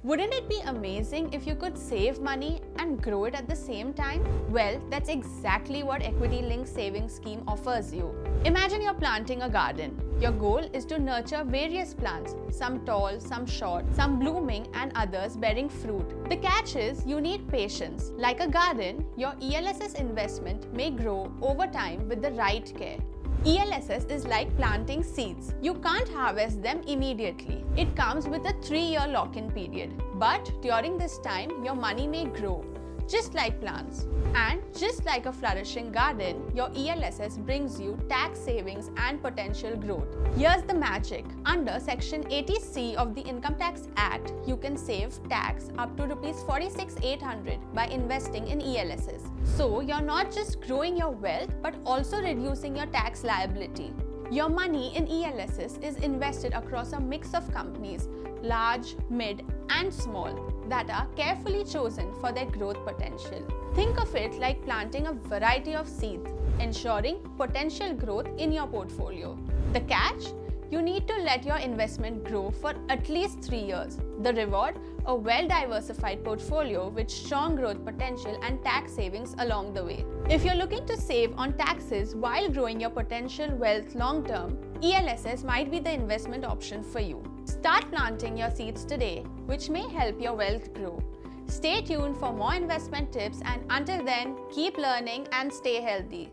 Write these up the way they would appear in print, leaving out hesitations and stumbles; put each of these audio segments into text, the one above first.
Wouldn't it be amazing if you could save money and grow it at the same time? Well, that's exactly what equity-linked savings scheme offers you. Imagine you're planting a garden. Your goal is to nurture various plants, some tall, some short, some blooming and others bearing fruit. The catch is you need patience. Like a garden, your ELSS investment may grow over time with the right care. ELSS is like planting seeds. You can't harvest them immediately. It comes with a 3-year lock-in period. But during this time, your money may grow, just like plants. And just like a flourishing garden, your ELSS brings you tax savings and potential growth. Here's the magic. Under Section 80C of the Income Tax Act, you can save tax up to Rs 46,800 by investing in ELSS. So you're not just growing your wealth, but also reducing your tax liability. Your money in ELSS is invested across a mix of companies, large, mid, and small, that are carefully chosen for their growth potential. Think of it like planting a variety of seeds, ensuring potential growth in your portfolio. The catch? You need to let your investment grow for at least 3 years. The reward? A well-diversified portfolio with strong growth potential and tax savings along the way. If you're looking to save on taxes while growing your potential wealth long-term, ELSS might be the investment option for you. Start planting your seeds today, which may help your wealth grow. Stay tuned for more investment tips, and until then, keep learning and stay healthy.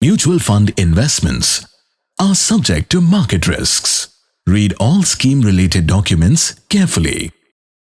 Mutual fund investments are subject to market risks. Read all scheme-related documents carefully.